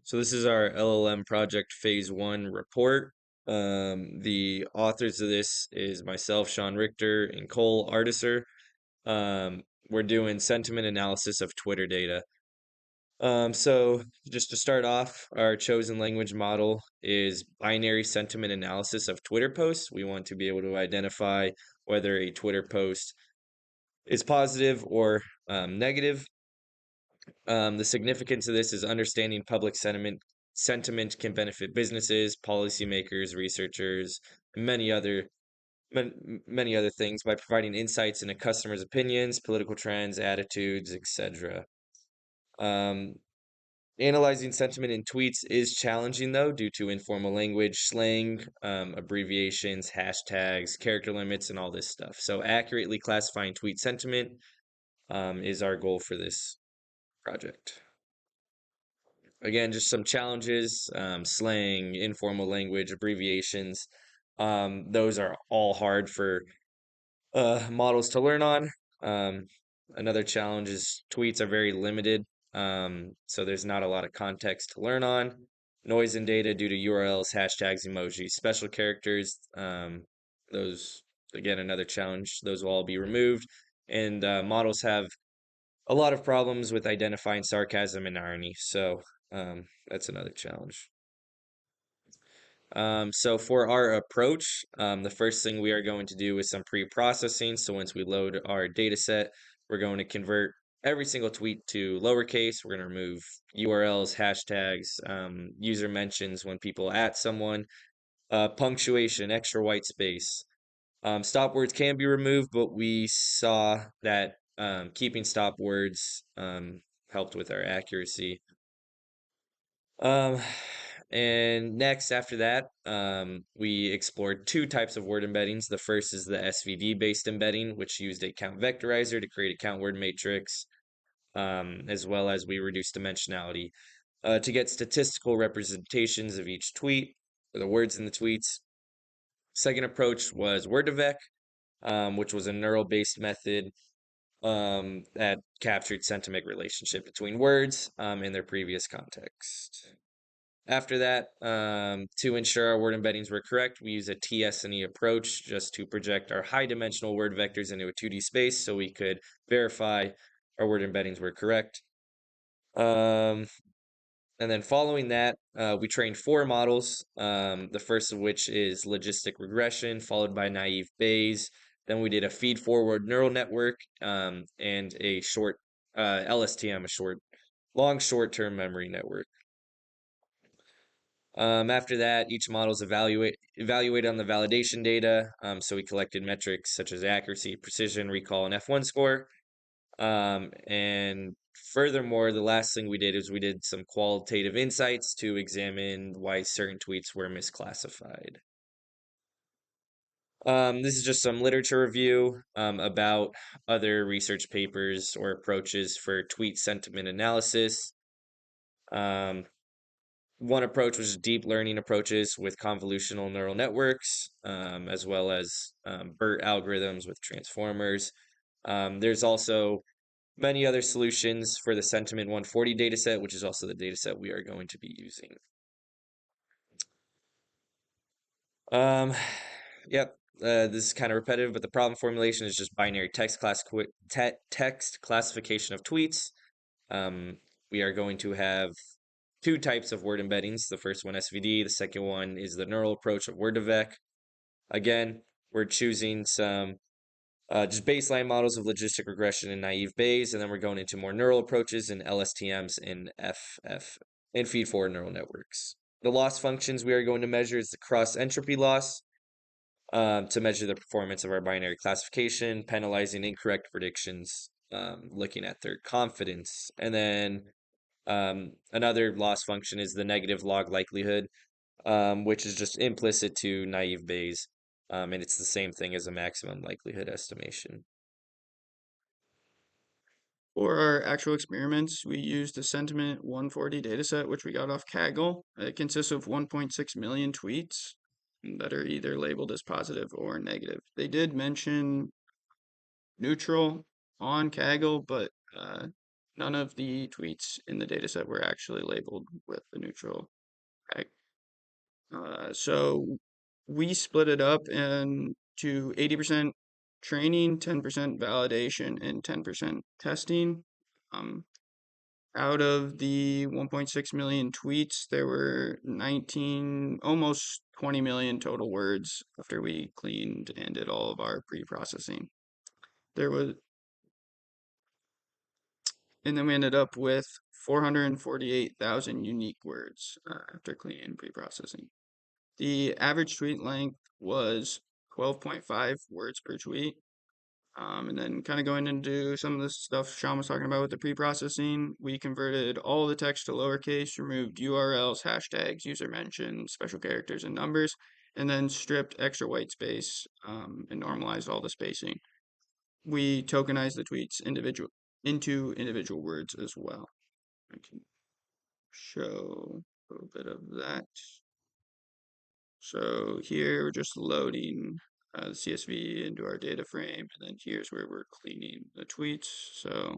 So this is our LLM project phase 1 report. The authors of this is myself, Shaun Richter, and Cole Arduser. We're doing sentiment analysis of Twitter data. So just to start off, our chosen language model is binary sentiment analysis of Twitter posts. We want to be able to identify whether a Twitter post is positive or negative. The significance of this is understanding public sentiment can benefit businesses, policymakers, researchers, and many other things by providing insights into customers' opinions, political trends, attitudes, etc. Um, Analyzing sentiment in tweets is challenging though due to informal language, slang, abbreviations, hashtags, character limits, and all this stuff. So accurately classifying tweet sentiment is our goal for this project. Again, just some challenges, slang, informal language, abbreviations. Those are all hard for models to learn on. Um, Another challenge is tweets are very limited, so there's not a lot of context to learn on. Noise in data due to URLs, hashtags, emojis, special characters. Those, again, another challenge. Those will all be removed. And models have a lot of problems with identifying sarcasm and irony. So that's another challenge. So for our approach, the first thing we are going to do is some pre-processing. So once we load our data set, we're going to convert every single tweet to lowercase. We're going to remove URLs, hashtags, user mentions when people at someone, punctuation, extra white space. Stop words can be removed, but we saw that keeping stop words helped with our accuracy. Um, and next, after that, we explored two types of word embeddings. The first is the SVD-based embedding, which used a count vectorizer to create a count word matrix, as well as we reduced dimensionality to get statistical representations of each tweet, or the words in the tweets. Second approach was Word2Vec, which was a neural-based method that captured sentiment relationship between words in their previous context. After that, to ensure our word embeddings were correct, we use a TS&E approach just to project our high-dimensional word vectors into a 2D space so we could verify our word embeddings were correct. And then following that, we trained 4 models, the first of which is logistic regression, followed by naive Bayes. Then we did a feed-forward neural network and a short LSTM, a long short-term memory network. After that, each model is evaluated on the validation data. So we collected metrics such as accuracy, precision, recall, and F1 score. And furthermore, the last thing we did is we did some qualitative insights to examine why certain tweets were misclassified. This is just some literature review about other research papers or approaches for tweet sentiment analysis. One approach was deep learning approaches with convolutional neural networks, as well as BERT algorithms with transformers. There's also many other solutions for the Sentiment 140 dataset, which is also the dataset we are going to be using. Yep, this is kind of repetitive, but the problem formulation is just binary text classification of tweets. We are going to have 2 types of word embeddings. The first one SVD, the second one is the neural approach of Word2Vec. Again, we're choosing some just baseline models of logistic regression and naive Bayes, and then we're going into more neural approaches and LSTMs and FF and feed-forward neural networks. The loss functions we are going to measure is the cross entropy loss to measure the performance of our binary classification, penalizing incorrect predictions, looking at their confidence, and then another loss function is the negative log likelihood, which is just implicit to naive Bayes, and it's the same thing as a maximum likelihood estimation. For our actual experiments, we used the Sentiment 140 dataset, which we got off Kaggle. It consists of 1.6 million tweets that are either labeled as positive or negative. They did mention neutral on Kaggle, but none of the tweets in the dataset were actually labeled with the neutral tag. So we split it up into 80% training, 10% validation, and 10% testing. Um, Out of the 1.6 million tweets, there were 19, almost 20 million total words after we cleaned and did all of our pre-processing. There was, and then we ended up with 448,000 unique words after cleaning and pre-processing. The average tweet length was 12.5 words per tweet. And then kind of going into some of the stuff Shaun was talking about with the pre-processing, we converted all the text to lowercase, removed URLs, hashtags, user mentions, special characters, and numbers, and then stripped extra white space and normalized all the spacing. We tokenized the tweets into individual words as well. I can show a little bit of that. So here we're just loading the CSV into our data frame, and then here's where we're cleaning the tweets. So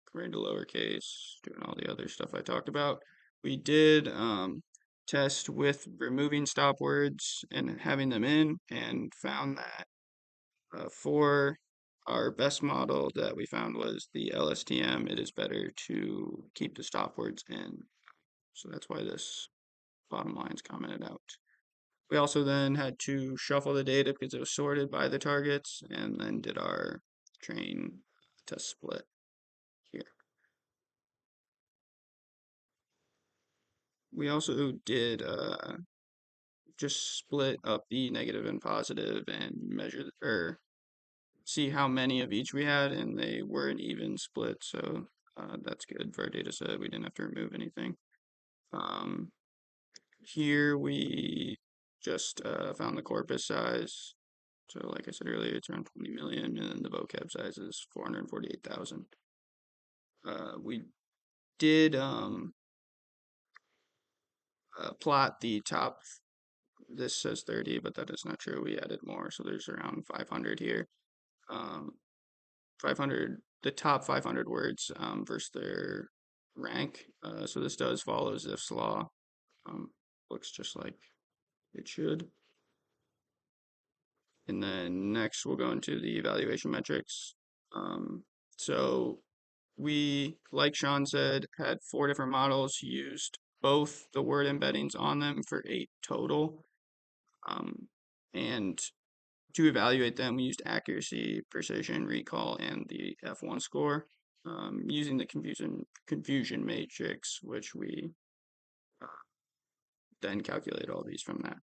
converting to lowercase, doing all the other stuff I talked about. We did test with removing stop words and having them in, and found that for our best model that we found was the LSTM, it is better to keep the stop words in. So that's why this bottom line's commented out. We also then had to shuffle the data because it was sorted by the targets, and then did our train test split here. We also did just split up the negative and positive and measure or see how many of each we had, and they were an even split, so that's good for our data set. We didn't have to remove anything. Here we just found the corpus size. So like I said earlier, it's around 20 million, and then the vocab size is 448,000. We did plot the top. This says 30, but that is not true. We added more, so there's around 500 here. 500, the top 500 words versus their rank. So this does follow Zipf's law. Looks just like it should. And then next we'll go into the evaluation metrics. So we, like Shaun said, had 4 different models, used both the word embeddings on them for 8 total. And to evaluate them, we used accuracy, precision, recall, and the F1 score, using the confusion matrix, which we then calculate all these from that.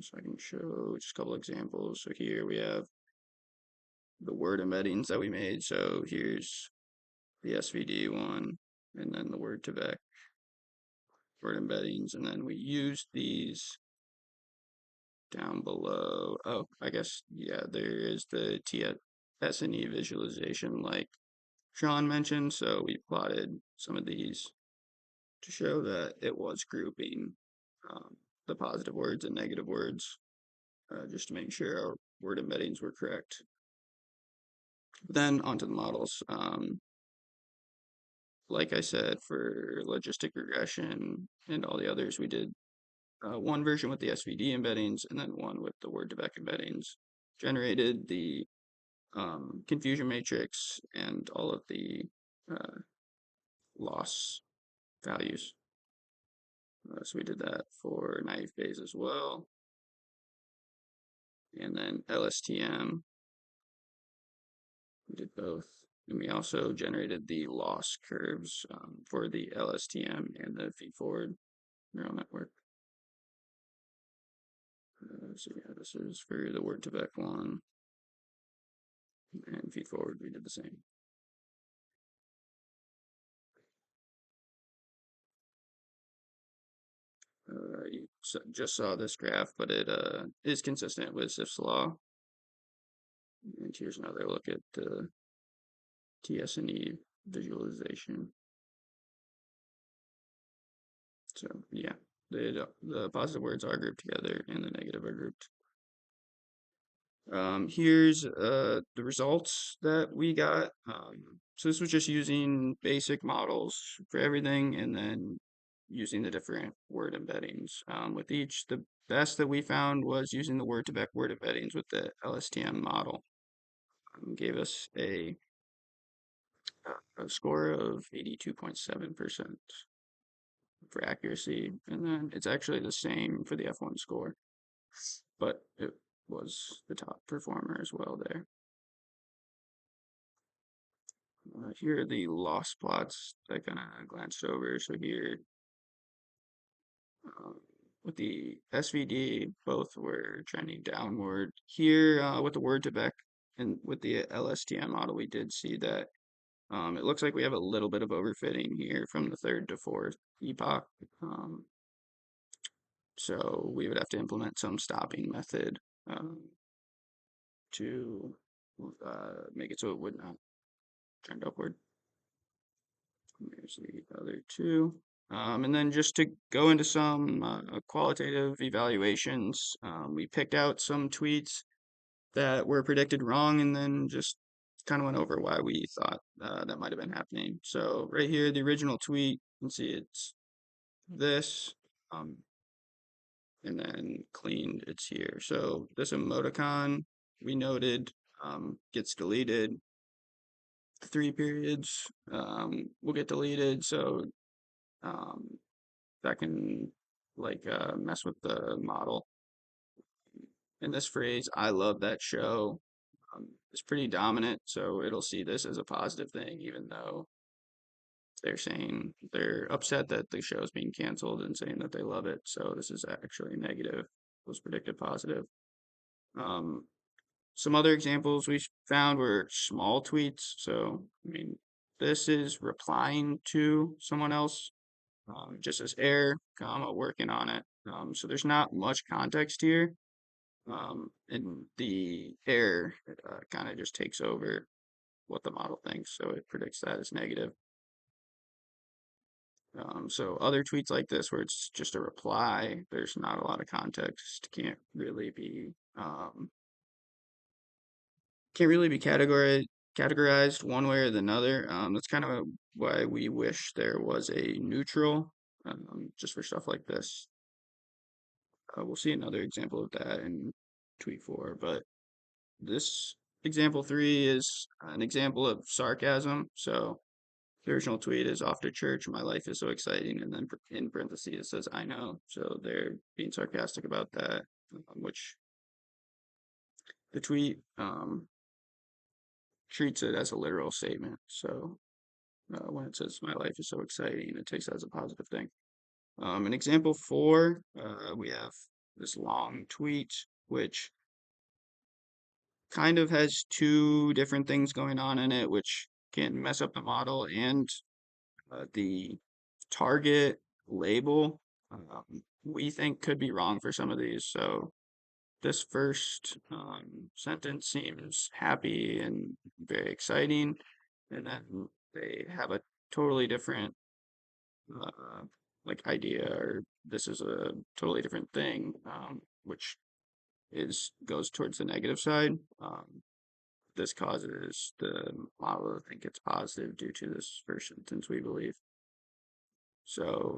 So I can show just a couple examples. So here we have the word embeddings that we made. So here's the SVD one, and then the word to word embeddings, and then we use these down below. Oh, I guess, yeah, there is the TS&E visualization like Shaun mentioned, so we plotted some of these to show that it was grouping the positive words and negative words, just to make sure our word embeddings were correct. Then onto the models. Like I said, for logistic regression and all the others, we did one version with the SVD embeddings and then one with the word-to-vec embeddings. Generated the confusion matrix and all of the loss values. So we did that for naive Bayes as well. And then LSTM, we did both. And we also generated the loss curves for the LSTM and the feed-forward neural network. So yeah, this is for the word-to-vec one. And feed-forward, we did the same. You just saw this graph, but it is consistent with Zipf's law. And here's another look at the TS&E visualization. So yeah, the positive words are grouped together and the negative are grouped. Here's the results that we got. So this was just using basic models for everything and then using the different word embeddings. With each, the best that we found was using the word-to-vec word embeddings with the LSTM model. Gave us a score of 82.7% for accuracy, and then it's actually the same for the F1 score, but it was the top performer as well there. Here are the loss plots that I kind of glanced over. So here, um, with the SVD, both were trending downward. Here, with the word to vec and with the LSTM model, we did see that it looks like we have a little bit of overfitting here from the third to fourth epoch. So we would have to implement some stopping method to make it so it would not trend upward. There's the other two. And then just to go into some qualitative evaluations, we picked out some tweets that were predicted wrong and then just kind of went over why we thought that might have been happening. So right here, the original tweet, you can see it's this, um, and then cleaned, it's here. So this emoticon we noted gets deleted. 3 periods will get deleted. So um, that can like mess with the model. And this phrase, I love that show, is pretty dominant, so it'll see this as a positive thing, even though they're saying they're upset that the show is being canceled and saying that they love it. So this is actually negative. It was predicted positive. Um, some other examples we found were small tweets. So, I mean, this is replying to someone else just as error, comma, working on it. So there's not much context here. And the error kind of just takes over what the model thinks. So it predicts that as negative. So other tweets like this, where it's just a reply, there's not a lot of context, can't really be categorized one way or another. That's kind of why we wish there was a neutral, just for stuff like this. We'll see another example of that in tweet 4, but this example 3 is an example of sarcasm. So the original tweet is off to church, my life is so exciting, and then in parentheses it says I know. So they're being sarcastic about that, which the tweet treats it as a literal statement. So when it says my life is so exciting, it takes that as a positive thing. In example 4, we have this long tweet, which kind of has two different things going on in it, which can mess up the model and the target label. We think could be wrong for some of these. So this first sentence seems happy and very exciting, and then they have a totally different uh, like idea, or this is a totally different thing, which is goes towards the negative side. This causes the model to think it's positive due to this first sentence, we believe. So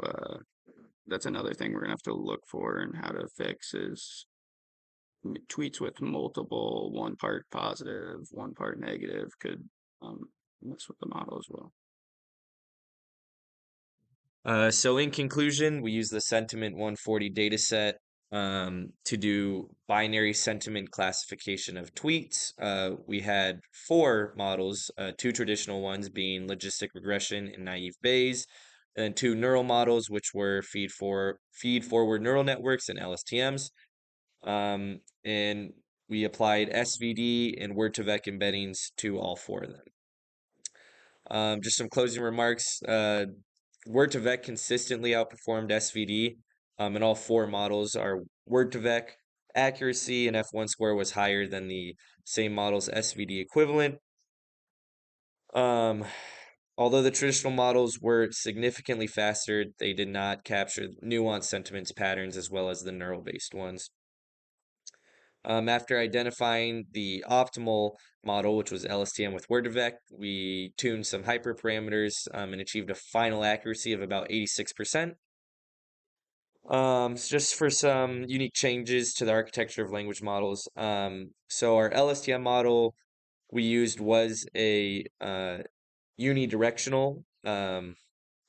that's another thing we're gonna have to look for and how to fix is tweets with multiple, one part positive, one part negative could mess with the model as well. So in conclusion, we use the Sentiment 140 dataset to do binary sentiment classification of tweets. We had 4 models, 2 traditional ones being logistic regression and naive Bayes, and 2 neural models, which were feed forward neural networks and LSTMs. And we applied SVD and word-to-vec embeddings to all 4 of them. Just some closing remarks. Word2Vec consistently outperformed SVD in all 4 models. Our Word2Vec accuracy and F1 score was higher than the same model's SVD equivalent. Although the traditional models were significantly faster, they did not capture nuanced sentiments patterns as well as the neural-based ones. After identifying the optimal model, which was LSTM with WordVec, we tuned some hyperparameters and achieved a final accuracy of about 86%. Just for some unique changes to the architecture of language models. So our LSTM model we used was a unidirectional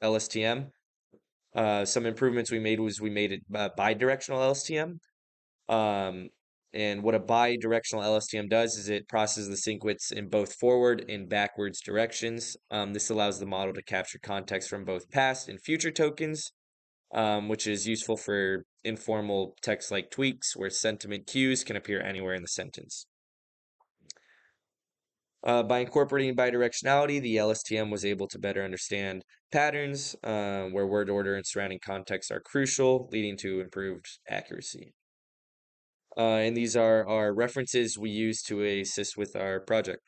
LSTM. Some improvements we made was we made it bidirectional LSTM. Um, and what a bidirectional LSTM does is it processes the sequence in both forward and backwards directions. This allows the model to capture context from both past and future tokens, which is useful for informal text-like tweaks where sentiment cues can appear anywhere in the sentence. By incorporating bidirectionality, the LSTM was able to better understand patterns where word order and surrounding context are crucial, leading to improved accuracy. And these are our references we use to assist with our project.